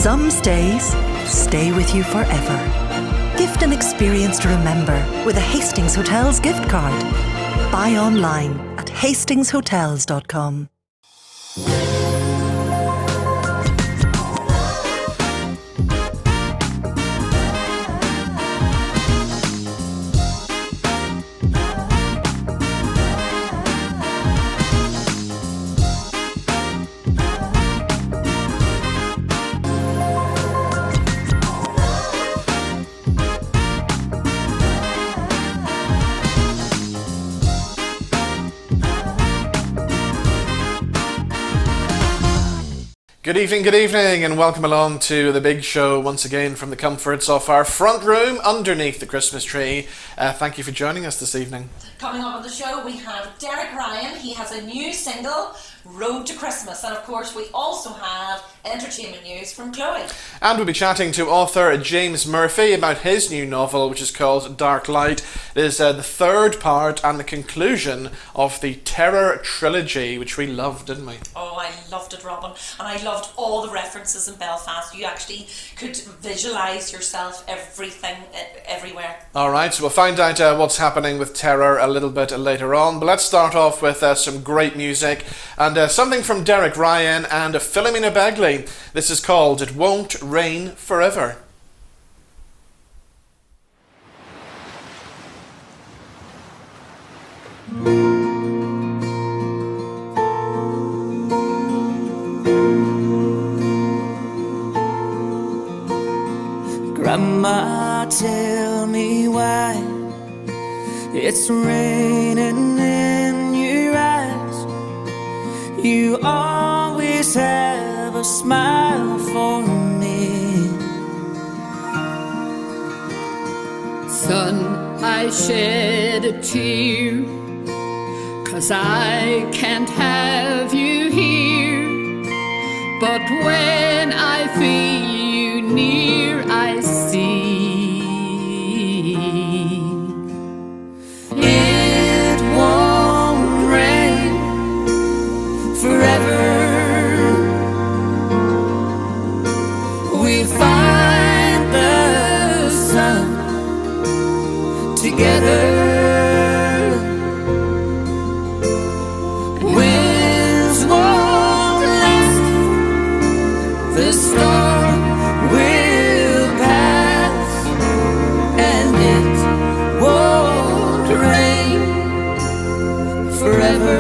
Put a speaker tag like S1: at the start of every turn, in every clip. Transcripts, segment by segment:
S1: Some stays stay with you forever. Gift an experience to remember with a Hastings Hotels gift card. Buy online at hastingshotels.com.
S2: Good evening, and welcome along to the big show once again from the comforts of our front room underneath the Christmas tree. Thank you for joining us this evening.
S3: Coming up on the show, we have Derek Ryan. He has a new single, Road to Christmas, and of course we also have entertainment news from Chloe.
S2: And we'll be chatting to author James Murphy about his new novel, which is called Dark Light. It is the third part and the conclusion of the Terror trilogy, which we loved, didn't we?
S3: Oh, I loved it, Robin, and I loved all the references in Belfast. You actually could visualise yourself, everything, everywhere. Alright,
S2: so we'll find out what's happening with Terror a little bit later on, but let's start off with some great music and something from Derek Ryan and Philomena Begley. This is called It Won't Rain Forever.
S4: Grandma, tell me why it's raining in your eyes. You always have a smile for me.
S5: Son, I shed a tear, 'cause I can't have you here. But when I feel you near, I see
S4: it won't rain forever. We find the sun together. Winds won't last, the storm will pass, and it won't rain forever.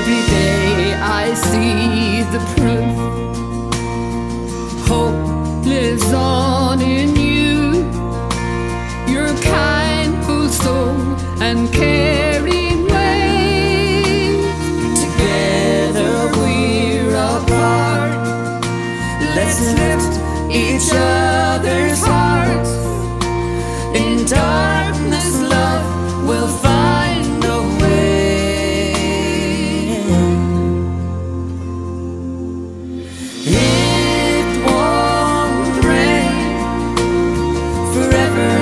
S5: every day. I see the proof. Hope lives on in you. Your kind, full soul and caring ways.
S4: Together we're apart. Let's lift each other's hearts. In darkness, love will find a way. It won't rain forever.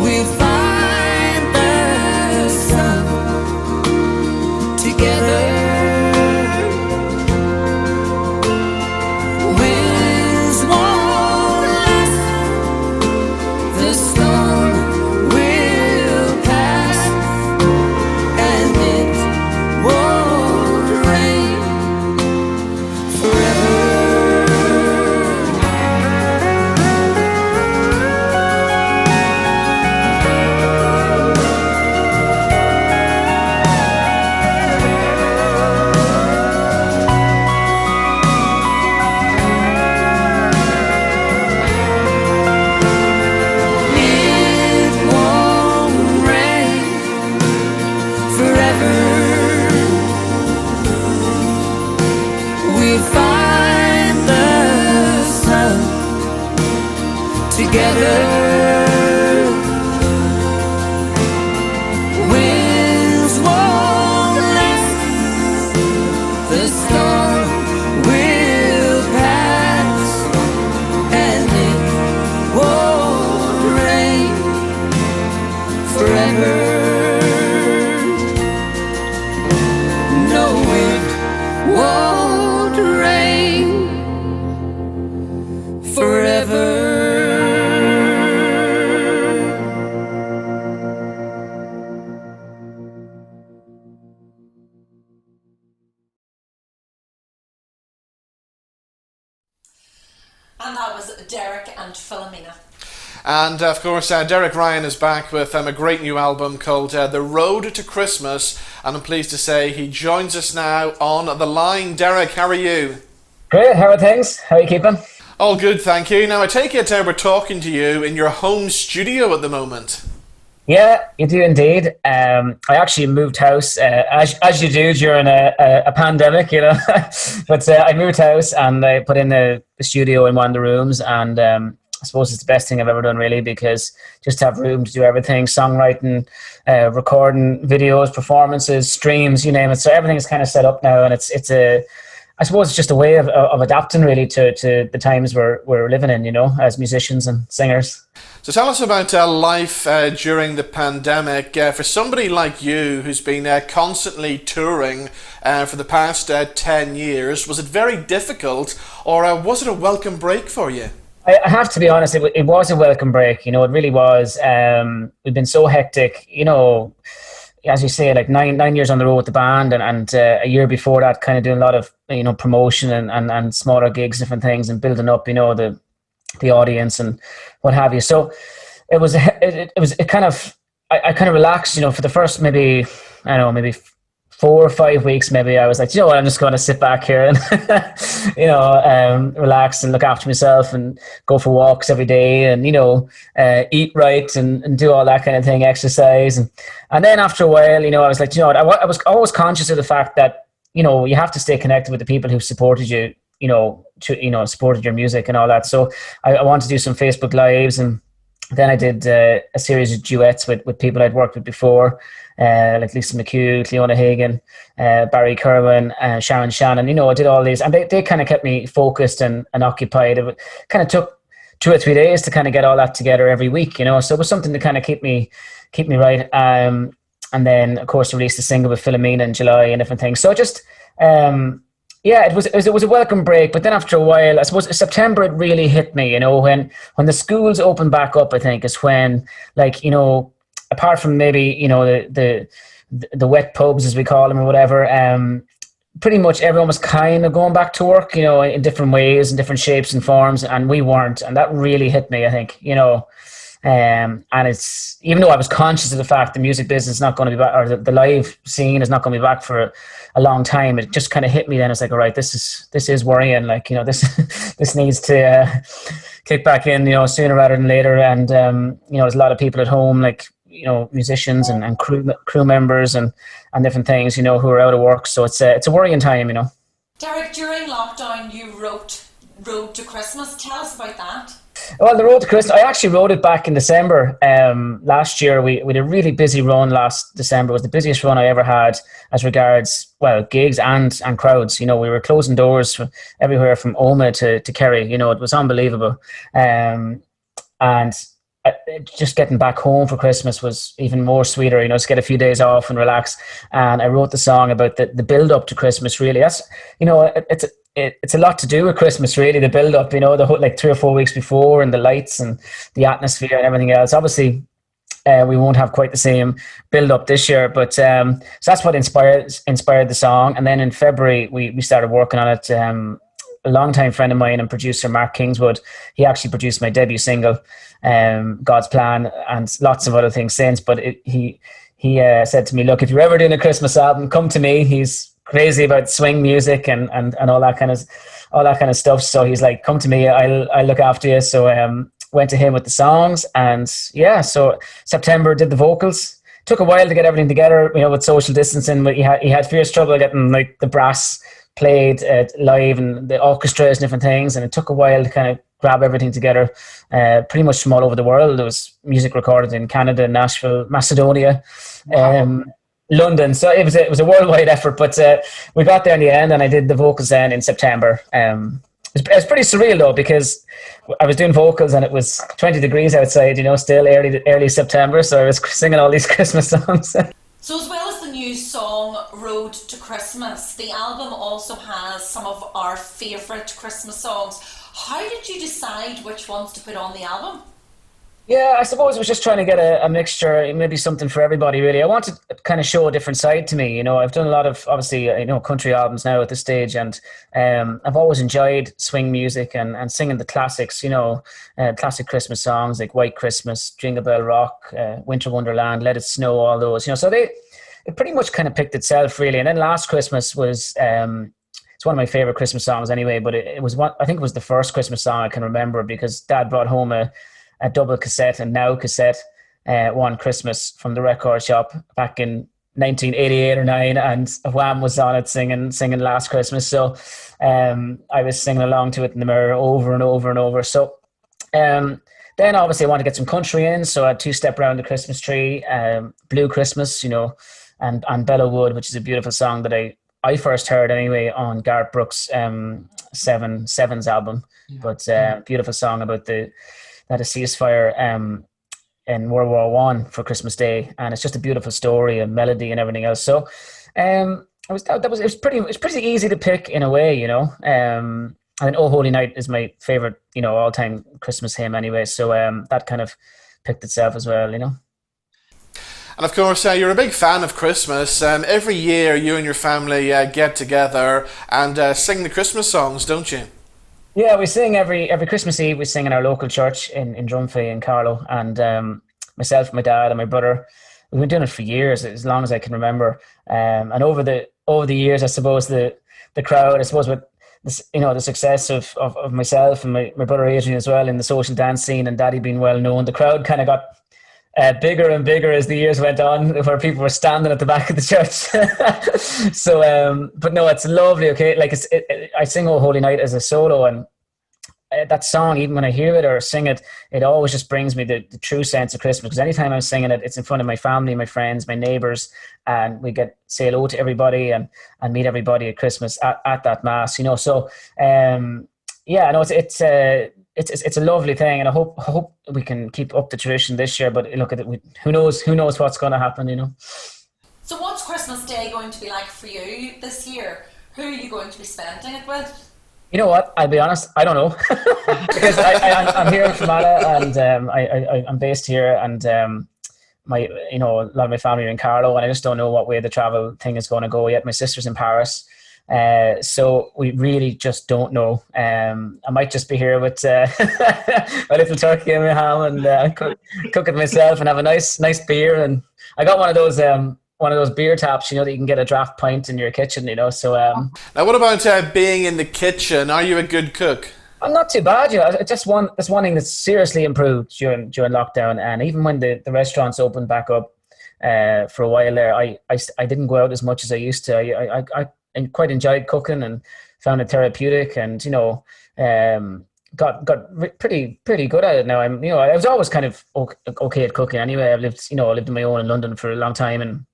S4: We'll find the sun together. Winds won't last, the storm will pass, and it won't rain forever. It won't rain forever. We find the sun together. Winds won't last, the storm will pass, and it won't rain forever.
S3: And that was Derek and Philomena.
S2: And of course, Derek Ryan is back with a great new album called The Road to Christmas. And I'm pleased to say he joins us now on the line. Derek, how are you?
S6: Great, how are things? How are you keeping?
S2: All good, thank you. Now, I take it we're talking to you in your home studio at the moment.
S6: Yeah, you do indeed. I actually moved house, as you do during a pandemic, you know. But I moved house and I put in the studio in one of the rooms, and I suppose it's the best thing I've ever done, really, because just to have room to do everything, songwriting, recording videos, performances, streams, you name it. So everything is kind of set up now, and I suppose it's just a way of adapting, really, to the times we're living in, you know, as musicians and singers.
S2: So tell us about life during the pandemic. For somebody like you who's been constantly touring for the past 10 years, was it very difficult, or was it a welcome break for you?
S6: I have to be honest, it was a welcome break, you know, it really was. We've been so hectic, you know, as you say, like nine years on the road with the band, and a year before that, kind of doing a lot of, you know, promotion and smaller gigs, different things, and building up, you know, the audience and what have you. So it was kind of, I kind of relaxed, you know, for the first maybe 4 or 5 weeks. Maybe I was like, you know what, I'm just going to sit back here and you know, relax and look after myself and go for walks every day, and, you know, eat right and do all that kind of thing, exercise, and then after a while, you know, I was like, you know what, I was always conscious of the fact that, you know, you have to stay connected with the people who supported you, you know, supported your music and all that. So I wanted to do some Facebook Lives, and then I did a series of duets with people I'd worked with before, like Lisa McHugh, Cleona Hagan, Barry Kerwin, Sharon Shannon. You know, I did all these, and they kind of kept me focused and occupied. It kind of took 2 or 3 days to kind of get all that together every week, you know. So it was something to kind of keep me right. And then, of course, released a single with Philomena in July and different things. So just yeah, it was a welcome break. But then after a while, I suppose September, it really hit me, you know, when the schools opened back up, I think is when, like, you know, apart from maybe, you know, the wet pubs, as we call them, or whatever, pretty much everyone was kind of going back to work, you know, in different ways, in different shapes and forms, and we weren't. And that really hit me, I think, you know. And it's, even though I was conscious of the fact the music business is not going to be back, or the live scene is not going to be back for a long time, it just kind of hit me then. It's like, all right, this is worrying, like, you know, this needs to kick back in, you know, sooner rather than later. And you know, there's a lot of people at home, like, you know, musicians and crew members and different things, you know, who are out of work. So it's a worrying time, you know.
S3: Derek, during lockdown you wrote Road to Christmas. Tell us about that.
S6: Well, the Road to Christmas, I actually wrote it back in December. Last year, we had a really busy run last December. It was the busiest run I ever had as regards, well, gigs and crowds. You know, we were closing doors from everywhere from Oma to Kerry. You know, it was unbelievable. And just getting back home for Christmas was even more sweeter, you know, just get a few days off and relax. And I wrote the song about the build up to Christmas, really. That's, you know, it's a lot to do with Christmas, really, the build up, you know, the whole, like 3 or 4 weeks before, and the lights and the atmosphere and everything else. Obviously, we won't have quite the same build up this year, but so that's what inspired the song. And then in February, we started working on it. A longtime friend of mine and producer, Mark Kingswood, he actually produced my debut single, God's Plan, and lots of other things since. But he said to me, look, if you're ever doing a Christmas album, come to me. He's crazy about swing music and all that kind of stuff. So he's like, come to me, I'll look after you. So went to him with the songs, and yeah, so September did the vocals. Took a while to get everything together, you know, with social distancing. But he had fierce trouble getting, like, the brass played live and the orchestras and different things, and it took a while to kind of grab everything together. Pretty much from all over the world. There was music recorded in Canada, Nashville, Macedonia, London. So it was a worldwide effort, but we got there in the end, and I did the vocals then in September. It was pretty surreal though, because I was doing vocals and it was 20 degrees outside, you know, still early September, so I was singing all these Christmas songs.
S3: So as well as the new song Road to Christmas, the album also has some of our favourite Christmas songs. How did you decide which ones to put on the album?
S6: Yeah, I suppose I was just trying to get a mixture, maybe something for everybody, really. I wanted to kind of show a different side to me. I've done a lot of, obviously, country albums now at this stage, and I've always enjoyed swing music and singing the classics, classic Christmas songs like White Christmas, Jingle Bell Rock, Winter Wonderland, Let It Snow, all those, so it pretty much kind of picked itself, really. And then Last Christmas was, it's one of my favorite Christmas songs anyway, but it was one, I think it was the first Christmas song I can remember because Dad brought home a double cassette and now cassette one Christmas from the record shop back in 1988 or 9, and Wham was on it singing Last Christmas. So I was singing along to it in the mirror over and over and over. So then obviously I wanted to get some country in, so I had Two Step Round the Christmas Tree, Blue Christmas, and Bella Wood, which is a beautiful song that I first heard anyway on Garth Brooks' Sevens album. Yeah. But beautiful song about that a ceasefire in World War One for Christmas Day, and it's just a beautiful story and melody and everything else. So it was pretty easy to pick in a way, and Oh Holy Night is my favorite, all time Christmas hymn anyway. So that kind of picked itself as well, And
S2: of course, you're a big fan of Christmas. Every year, you and your family get together and sing the Christmas songs, don't you?
S6: Yeah, we sing every Christmas Eve. We sing in our local church in Drumfee in Carlow, and myself, my dad, and my brother. We've been doing it for years, as long as I can remember. And over the years, I suppose the crowd, I suppose with this, the success of myself and my brother Adrian as well in the social dance scene, and Daddy being well known, the crowd kind of got bigger and bigger as the years went on, where people were standing at the back of the church. So, but no, it's lovely. Okay, like I sing "Oh Holy Night" as a solo, and that song, even when I hear it or sing it, it always just brings me the true sense of Christmas. Because anytime I'm singing it, it's in front of my family, my friends, my neighbours, and we say hello to everybody and meet everybody at Christmas at that mass. So yeah, no, it's a lovely thing, and I hope we can keep up the tradition this year. But look at it, who knows what's going to happen,
S3: So what's Christmas Day going to be like for you this year? Who are you going to be spending it with?
S6: You know what? I'll be honest, I don't know. Because I'm here in Fermanagh, and I'm based here, and a lot of my family are in Carlow, and I just don't know what way the travel thing is going to go yet. My sister's in Paris. So we really just don't know. I might just be here with a little turkey and my ham, and cook it myself and have a nice beer. And I got one of those beer taps, that you can get a draft pint in your kitchen, So
S2: now, what about being in the kitchen? Are you a good cook?
S6: I'm not too bad, That's one thing that's seriously improved during lockdown, and even when the restaurants opened back up for a while there, I didn't go out as much as I used to. I quite enjoyed cooking and found it therapeutic, and got pretty good at it now. I was always kind of okay at cooking anyway. I lived on my own in London for a long time and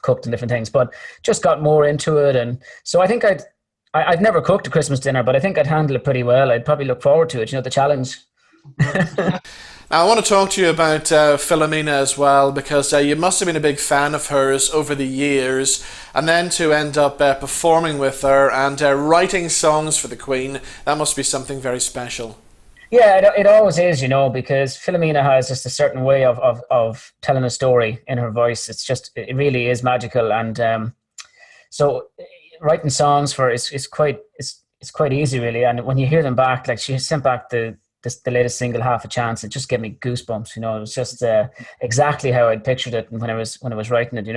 S6: cooked and different things, but just got more into it. And so I think I've never cooked a Christmas dinner, but I think I'd handle it pretty well. I'd probably look forward to it, the challenge.
S2: Now, I want to talk to you about Philomena as well, because you must have been a big fan of hers over the years, and then to end up performing with her and writing songs for the Queen, that must be something very special.
S6: Yeah, it always is, because Philomena has just a certain way of telling a story in her voice. It really is magical, and so writing songs for her is quite easy, really. And when you hear them back, like she sent back the latest single, Half a Chance, it just gave me goosebumps. It was just exactly how I'd pictured it when I was writing it.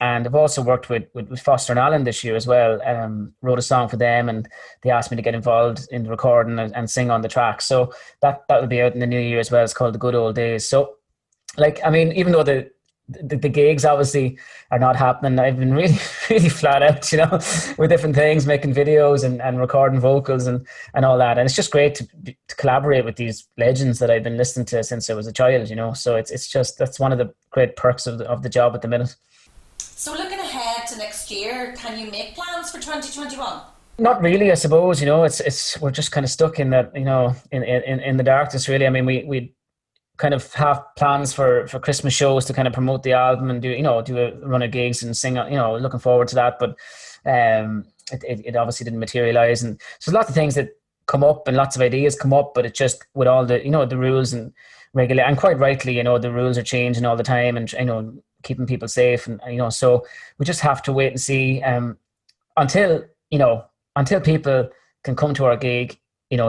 S6: And I've also worked with Foster and Allen this year as well. Wrote a song for them, and they asked me to get involved in the recording and sing on the track. So that will be out in the new year as well. It's called The Good Old Days. So, even though the gigs obviously are not happening, I've been really, really flat out, with different things, making videos and recording vocals and all that. And it's just great to collaborate with these legends that I've been listening to since I was a child, So that's one of the great perks of the job at the minute.
S3: So looking ahead to next year, can you make plans for 2021?
S6: Not really, I suppose. We're just kind of stuck in that, in the darkness, really. I mean, we kind of have plans for Christmas shows to kind of promote the album and do a run of gigs and sing, looking forward to that. But it obviously didn't materialize. And so there's lots of things that come up and lots of ideas come up, but it just, with all the, the rules and regular, and quite rightly, the rules are changing all the time, and keeping people safe, and so we just have to wait and see until people can come to our gig,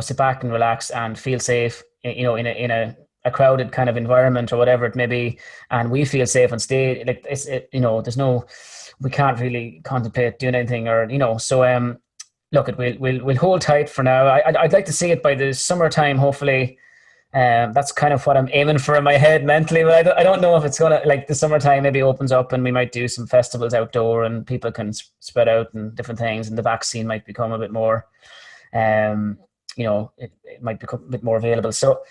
S6: sit back and relax and feel safe, in a crowded kind of environment or whatever it may be, and we feel safe on stage. Like there's no, we can't really contemplate doing anything, or so look, we'll hold tight for now. I'd like to see it by the summertime, hopefully. That's kind of what I'm aiming for in my head mentally, but I don't know if it's gonna, like, the summertime maybe opens up and we might do some festivals outdoor and people can spread out and different things, and the vaccine might become a bit more, it might become a bit more available. So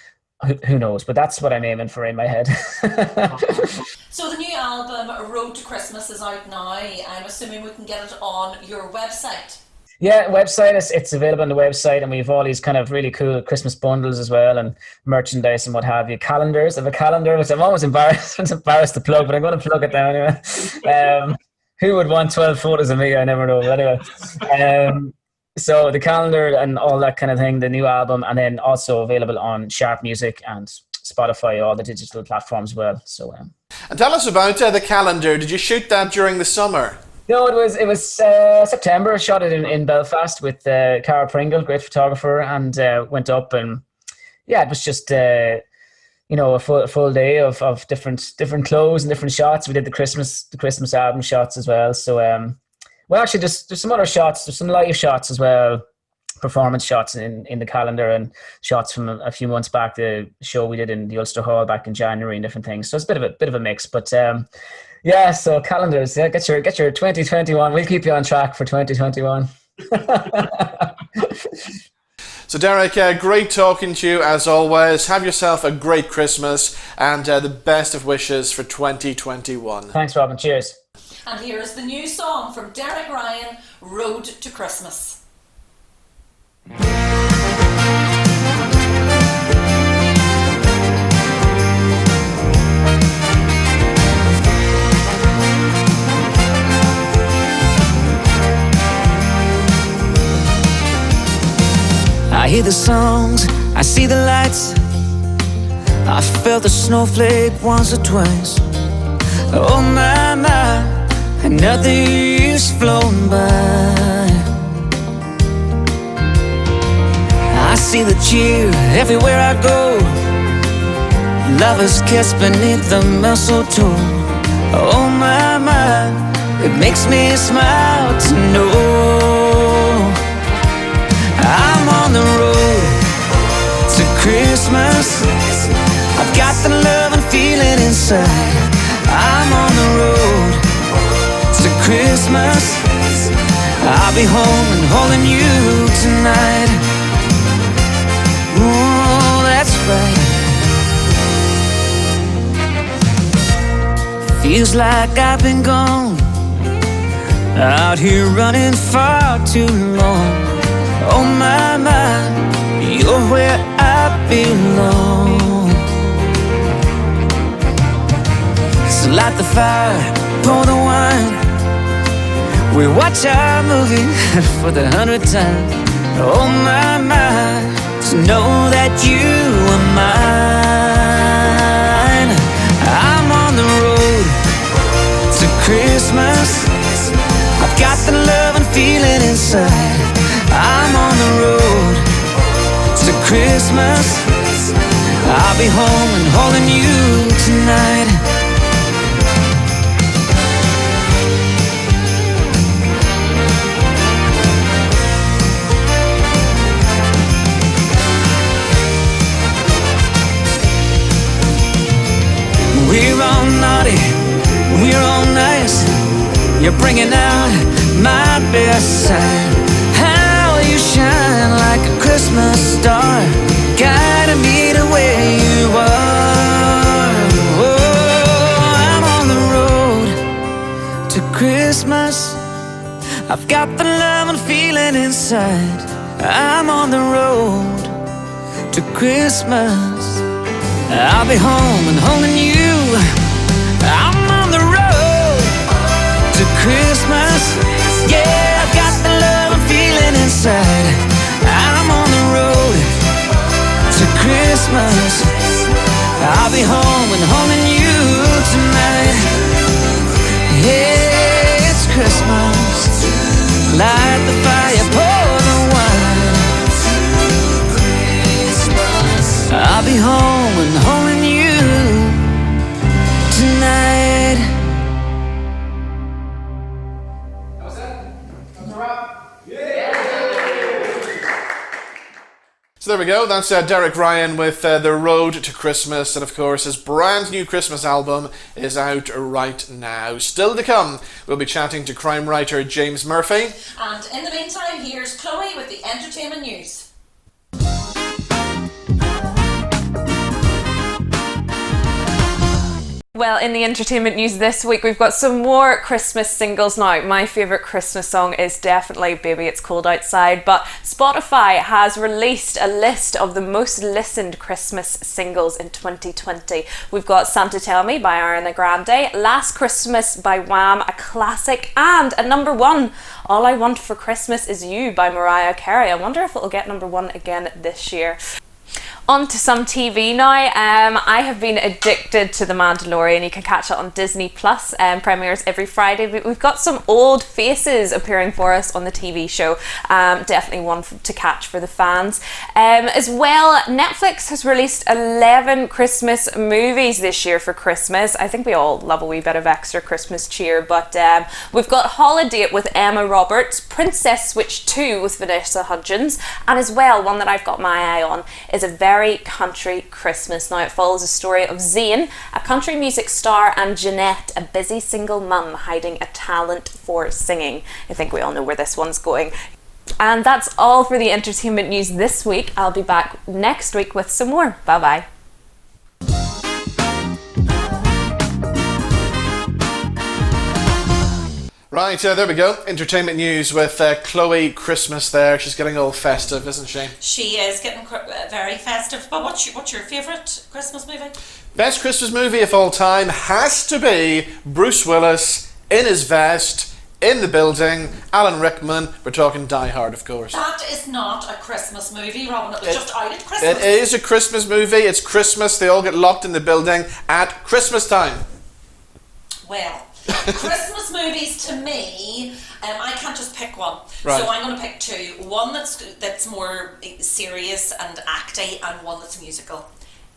S6: who knows? But that's what I'm aiming for in my head.
S3: So the new album, Road to Christmas, is out now. I'm assuming we can get it on your website.
S6: Yeah, website, it's available on the website, and we have all these kind of really cool Christmas bundles as well, and merchandise and what have you. Calendars. I have a calendar, which I'm always embarrassed to plug, but I'm going to plug it down anyway. Who would want 12 photos of me? I never know. But anyway, so the calendar and all that kind of thing, the new album, and then also available on Sharp Music and Spotify, all the digital platforms as well. So,
S2: and tell us about the calendar. Did you shoot that during the summer?
S6: No, it was September. I shot it in Belfast with Cara Pringle, great photographer, and went up, and yeah, it was just a full day of different clothes and different shots. We did the Christmas album shots as well. So well, actually, there's some other shots. There's some live shots as well, performance shots in the calendar, and shots from a few months back, the show we did in the Ulster Hall back in January and different things. So it's a bit of a mix, but. Yeah, so calendars. Yeah, get your 2021. We'll keep you on track for 2021.
S2: So Derek, great talking to you as always. Have yourself a great Christmas, and the best of wishes for 2021.
S6: Thanks, Robin. Cheers.
S3: And here is the new song from Derek Ryan, Road to Christmas.
S4: I hear the songs, I see the lights, I felt the snowflake once or twice. Oh my, another year's flown by. I see the cheer everywhere I go, lovers kiss beneath the mistletoe. Oh my, it makes me smile to know I'm on the road to Christmas. I've got the love and feeling inside. I'm on the road to Christmas. I'll be home and holding you tonight. Oh, that's right. Feels like I've been gone, out here running far too long. Oh my, you're where I belong. So light the fire, pour the wine, we watch our movie for the 100th time. Oh my, to know that you are mine. I'm on the road to Christmas. I've got the love and feeling inside. I'm on the road to Christmas. I'll be home and holding you tonight. We're all naughty, we're all nice. You're bringing out my best side. You shine like a Christmas star, guiding me to where you are. Oh, I'm on the road to Christmas. I've got the love and feeling inside. I'm on the road to Christmas. I'll be home and holding you. I'm on the road to Christmas. Yeah, I've got the love and feeling inside. I'm on the road I'll be home and holding you tonight. Yeah, it's Christmas. Light the fire, pour the wine. I'll be home and holding you tonight.
S2: So there we go, that's Derek Ryan with The Road to Christmas, and of course his brand new Christmas album is out right now. Still to come, we'll be chatting to crime writer James Murphy.
S3: And in the meantime, here's Chloe with the entertainment news.
S7: Well, in the entertainment news this week, we've got some more Christmas singles now. My favourite Christmas song is definitely Baby It's Cold Outside, but Spotify has released a list of the most listened Christmas singles in 2020. We've got Santa Tell Me by Ariana Grande, Last Christmas by Wham, a classic, and a number one, All I Want for Christmas Is You by Mariah Carey. I wonder if it'll get number one again this year. On to some TV now. I have been addicted to The Mandalorian. You can catch it on Disney Plus. Premieres every Friday. But we've got some old faces appearing for us on the TV show. Definitely one to catch for the fans. As well, Netflix has released 11 Christmas movies this year for Christmas. I think we all love a wee bit of extra Christmas cheer. But we've got Holiday with Emma Roberts, Princess Switch 2 with Vanessa Hudgens, and as well, one that I've got my eye on is a very country Christmas. Now it follows a story of Zane, a country music star, and Jeanette, a busy single mum hiding a talent for singing. I think we all know where this one's going. And that's all for the entertainment news this week. I'll be back next week with some more. Bye bye.
S2: Right, there we go. Entertainment news with Chloe Christmas there. She's getting all festive, isn't she?
S3: She is getting very festive. But what's your favourite Christmas movie?
S2: Best Christmas movie of all time has to be Bruce Willis in his vest, in the building, Alan Rickman. We're talking Die Hard, of course.
S3: That is not a Christmas movie, Robin. It was just out at Christmas.
S2: It is a Christmas movie. It's Christmas. They all get locked in the building at Christmas time.
S3: Well, Christmas movies to me, I can't just pick one.
S2: Right.
S3: So I'm going to pick two. One that's more serious and acty, and one that's musical.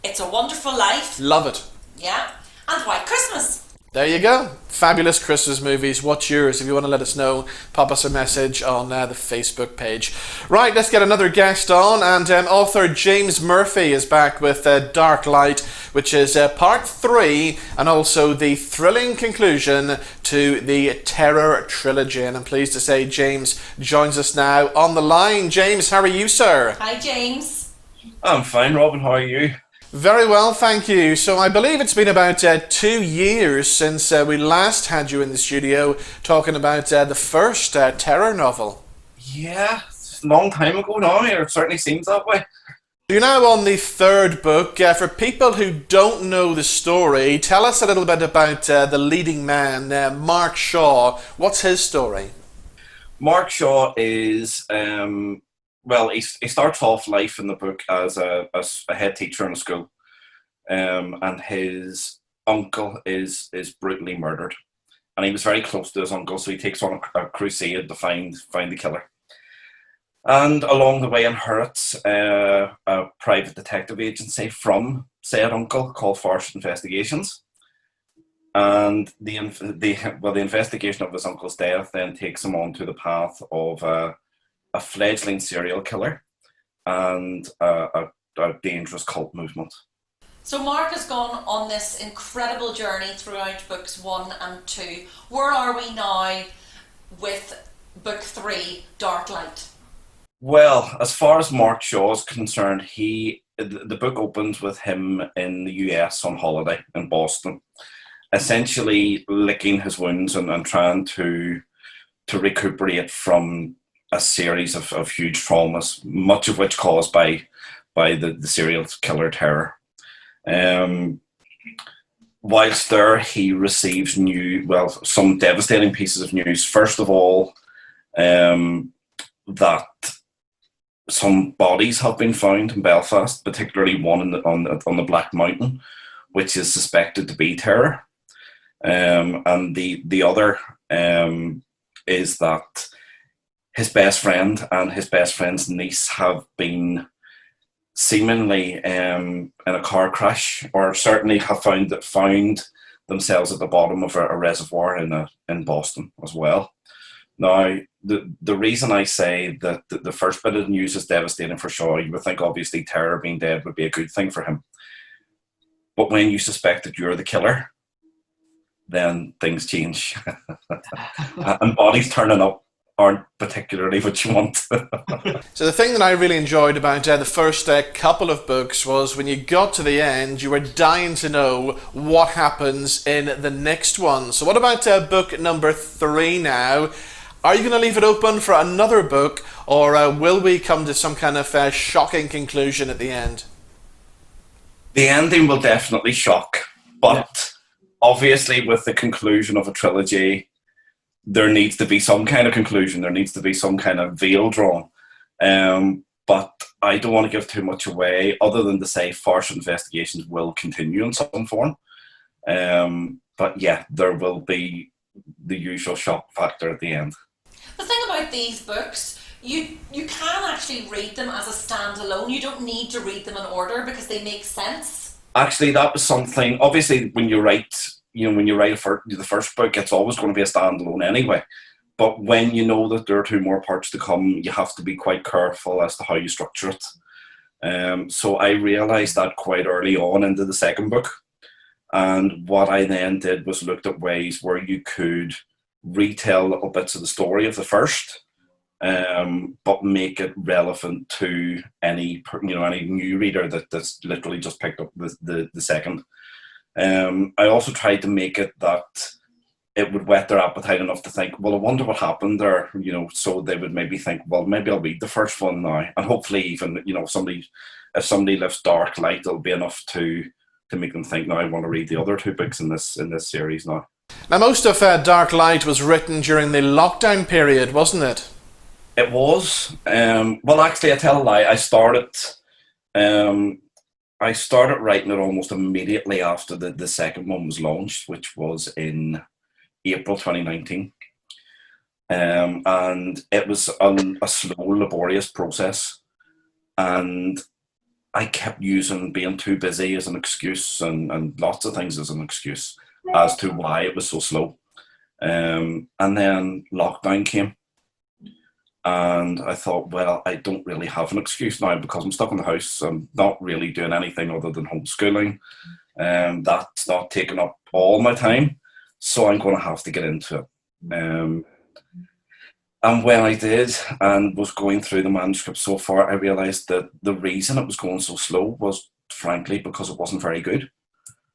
S3: It's a Wonderful Life.
S2: Love it.
S3: Yeah. And White Christmas.
S2: There you go. Fabulous Christmas movies. What's yours? If you want to let us know, pop us a message on the Facebook page. Right, let's get another guest on. And author James Murphy is back with Dark Light, which is part 3 and also the thrilling conclusion to the Terror trilogy. And I'm pleased to say James joins us now on the line. James, how are you, sir?
S3: Hi, James.
S8: I'm fine, Robin. How are you?
S2: Very well, thank you. So I believe it's been about 2 years since we last had you in the studio talking about the first terror novel.
S8: Yeah, it's a long time ago now. It certainly seems that way.
S2: You're now on the 3rd book. For people who don't know the story, tell us a little bit about the leading man, Mark Shaw. What's his story?
S8: Mark Shaw is... Well, he starts off life in the book as a head teacher in a school, and his uncle is brutally murdered, and he was very close to his uncle, so he takes on a crusade to find the killer, and along the way inherits a private detective agency from said uncle called Forrest Investigations, and the investigation of his uncle's death then takes him onto the path of a fledgling serial killer and a dangerous cult movement.
S3: So Mark has gone on this incredible journey throughout books 1 and 2. Where are we now with book 3, Dark Light?
S8: Well, as far as Mark Shaw is concerned, the book opens with him in the US on holiday in Boston, essentially licking his wounds and trying to recuperate from a series of huge traumas, much of which caused by the serial killer terror. Whilst there, he receives some devastating pieces of news. First of all, that some bodies have been found in Belfast, particularly one on the Black Mountain, which is suspected to be terror. And the other is that his best friend and his best friend's niece have been seemingly in a car crash, or certainly have found themselves at the bottom of a reservoir in Boston as well. Now, the reason I say that the first bit of news is devastating for Shaw, you would think obviously terror being dead would be a good thing for him. But when you suspect that you're the killer, then things change. And bodies turning up aren't particularly what you want.
S2: So the thing that I really enjoyed about the first couple of books was when you got to the end, you were dying to know what happens in the next one. So what about book number 3 now? Are you going to leave it open for another book, or will we come to some kind of shocking conclusion at the end?
S8: The ending will definitely shock, but obviously with the conclusion of a trilogy, there needs to be some kind of conclusion. There needs to be some kind of veil drawn. But I don't want to give too much away, other than to say Farce Investigations will continue in some form. But yeah, there will be the usual shock factor at the end.
S3: The thing about these books, you can actually read them as a standalone. You don't need to read them in order because they make sense. Actually,
S8: that was something. Obviously, when you write the first book, it's always going to be a standalone anyway. But when you know that there are 2 more parts to come, you have to be quite careful as to how you structure it. So I realised that quite early on into the second book. And what I then did was looked at ways where you could retell little bits of the story of the first, but make it relevant to any new reader that's literally just picked up the second. I also tried to make it that it would whet their appetite enough to think, well, I wonder what happened there, so they would maybe think, well, maybe I'll read the first one now, and hopefully even, if somebody lifts Dark Light, it'll be enough to make them think, now I want to read the other 2 books in this series now.
S2: Now, most of Dark Light was written during the lockdown period, wasn't it?
S8: It was. Well, actually, I tell a lie. I started writing it almost immediately after the second one was launched, which was in April 2019. And it was a slow, laborious process. And I kept using being too busy as an excuse, and lots of things as an excuse as to why it was so slow. And then lockdown came. And I thought, well, I don't really have an excuse now because I'm stuck in the house. I'm not really doing anything other than homeschooling. That's not taking up all my time. So I'm going to have to get into it. And when I did and was going through the manuscript so far, I realised that the reason it was going so slow was, frankly, because it wasn't very good.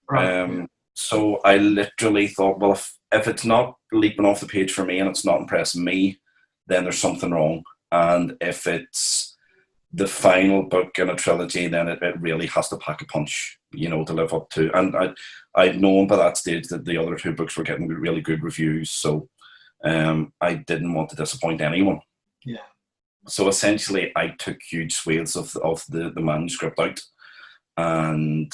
S8: Right. So I literally thought, well, if it's not leaping off the page for me and it's not impressing me, then there's something wrong. And if it's the final book in a trilogy, then it really has to pack a punch, to live up to. And I'd known by that stage that the other 2 books were getting really good reviews, so I didn't want to disappoint anyone.
S9: Yeah.
S8: So essentially, I took huge swathes of the manuscript out and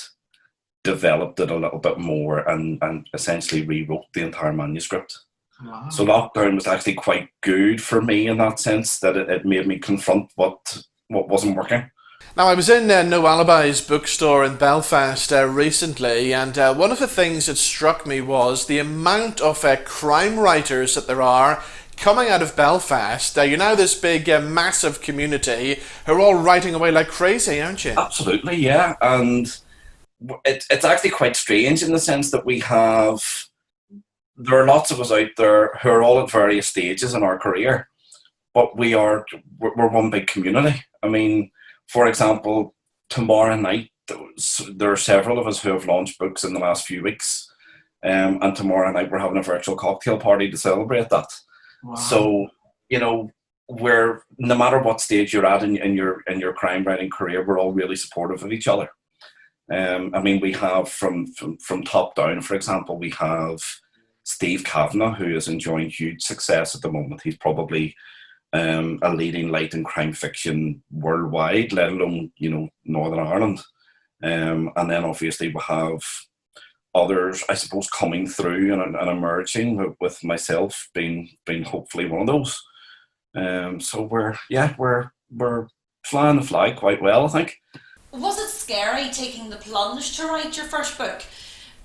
S8: developed it a little bit more, and essentially rewrote the entire manuscript.
S9: Wow.
S8: So lockdown was actually quite good for me in that sense, that it made me confront what wasn't working.
S2: Now, I was in No Alibi's bookstore in Belfast recently, and one of the things that struck me was the amount of crime writers that there are coming out of Belfast. You're now this big, massive community who are all writing away like crazy, aren't you?
S8: Absolutely, yeah. And it's actually quite strange in the sense that there are lots of us out there who are all at various stages in our career, but we're one big community. I mean, for example, tomorrow night, there are several of us who have launched books in the last few weeks, and tomorrow night we're having a virtual cocktail party to celebrate that. Wow. So, we're, no matter what stage you're at in your crime writing career, we're all really supportive of each other. I mean, we have from top down, for example, we have Steve Kavanagh, who is enjoying huge success at the moment. He's probably a leading light in crime fiction worldwide, let alone, Northern Ireland. And then obviously we have others, I suppose, coming through and emerging, with myself being hopefully one of those. So we're flying the flag quite well, I think.
S3: Was it scary taking the plunge to write your first book?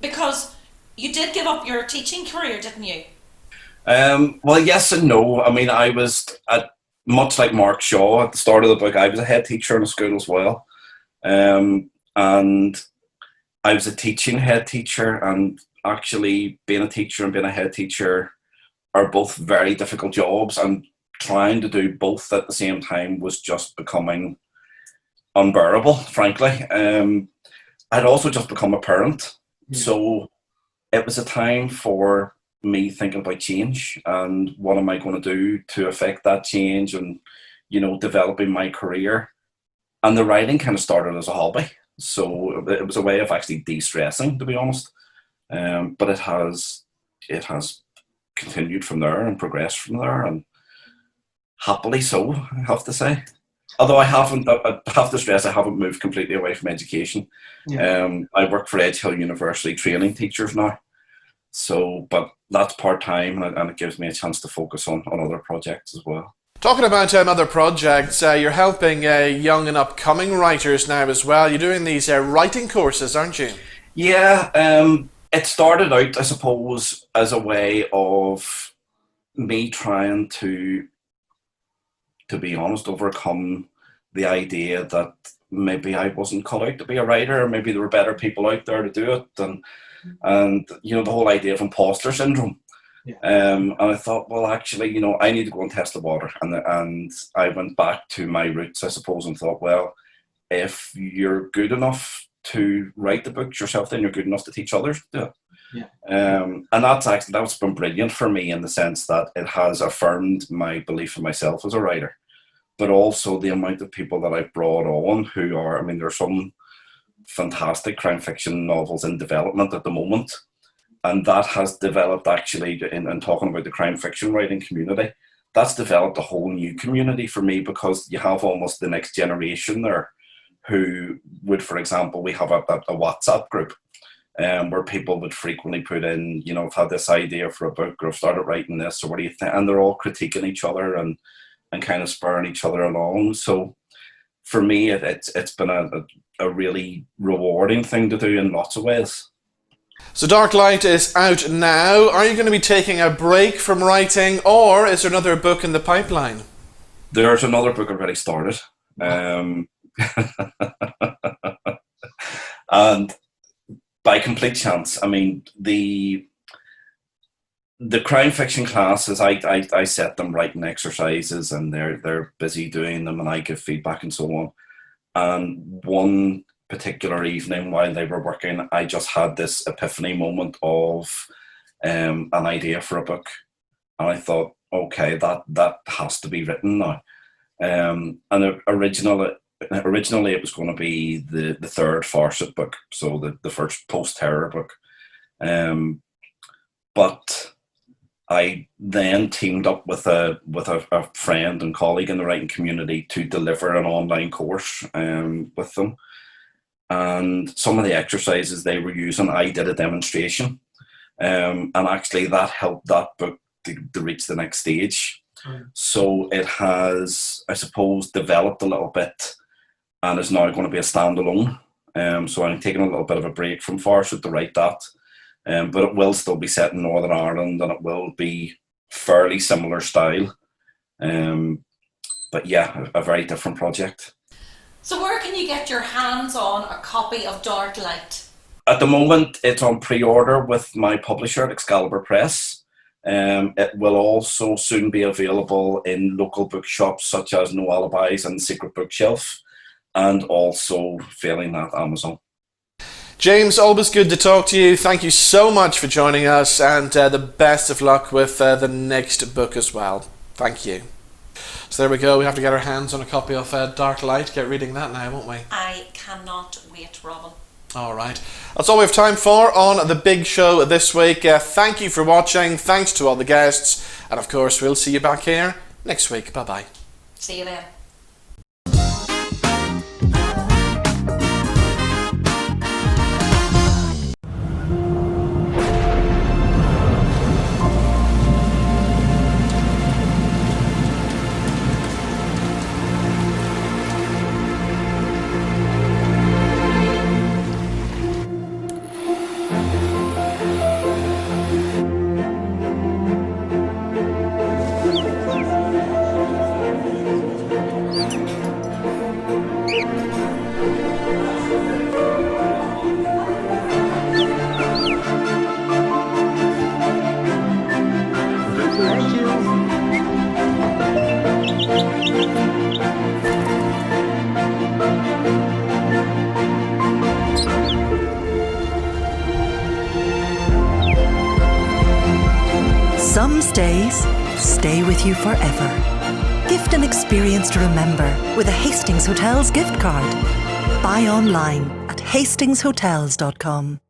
S3: Because you did give up your teaching career, didn't you?
S8: Well, yes and no. I mean, I was, much like Mark Shaw at the start of the book, I was a head teacher in a school as well. And I was a teaching head teacher, and actually being a teacher and being a head teacher are both very difficult jobs, and trying to do both at the same time was just becoming unbearable, frankly. I'd also just become a parent. So it was a time for me thinking about change and what am I going to do to affect that change, and, you know, developing my career. And the writing kind of started as a hobby. So it was a way of actually de-stressing, to be honest. But it has continued from there and progressed from there, and happily so, I have to say. Although I have to stress, I haven't moved completely away from education. I work for Edge Hill University training teachers now. So, but that's part-time, and it gives me a chance to focus on other projects as well.
S2: Talking about other projects, you're helping young and upcoming writers now as well. You're doing these writing courses, aren't you?
S8: Yeah, it started out, I suppose, as a way of me trying to be honest, overcome the idea that maybe I wasn't cut out to be a writer, or maybe there were better people out there to do it, and you know, the whole idea of imposter syndrome. And I thought, well, actually, you know, I need to go and test the water, and I went back to my roots, I suppose, and thought, well, if you're good enough to write the books yourself, then you're good enough to teach others to do it. And that's been brilliant for me, in the sense that it has affirmed my belief in myself as a writer, but also the amount of people that I've brought on who are, I mean, there's some fantastic crime fiction novels in development at the moment. And that has developed, actually, in talking about the crime fiction writing community, that's developed a whole new community for me, because you have almost the next generation there who would, for example, we have a WhatsApp group where people would frequently put in, you know, I've had this idea for a book, or I've started writing this, or what do you think? And they're all critiquing each other and kind of spurring each other along. So for me, it's been a really rewarding thing to do in lots of ways.
S2: So Dark Light is out now. Are you going to be taking a break from writing, or is there another book in the pipeline?
S8: There's another book already started. And by complete chance, I mean, the crime fiction classes, I set them writing exercises, and they're busy doing them, and I give feedback and so on. And one particular evening while they were working, I just had this epiphany moment of an idea for a book, and I thought, okay, that has to be written now. And originally it was going to be the third Farset book, so the first post-terror book. But I then teamed up with a friend and colleague in the writing community to deliver an online course with them. And some of the exercises they were using, I did a demonstration. And actually that helped that book to reach the next stage. So it has, I suppose, developed a little bit, and is now going to be a standalone. So I'm taking a little bit of a break from Farset to write that. But it will still be set in Northern Ireland, and it will be fairly similar style. But yeah, a very different project.
S3: So where can you get your hands on a copy of Dark Light?
S8: At the moment, it's on pre-order with my publisher at Excalibur Press. It will also soon be available in local bookshops such as No Alibis and Secret Bookshelf, and also, failing that, Amazon.
S2: James, always good to talk to you. Thank you so much for joining us, and the best of luck with the next book as well. Thank you. So there we go. We have to get our hands on a copy of Dark Light. Get reading that now, won't we?
S3: I cannot wait, Robin.
S2: All right. That's all we have time for on the big show this week. Thank you for watching. Thanks to all the guests. And of course, we'll see you back here next week. Bye-bye.
S3: See you then.
S1: stays stay with you forever. Gift an experience to remember with a Hastings Hotels gift card. Buy online at hastingshotels.com.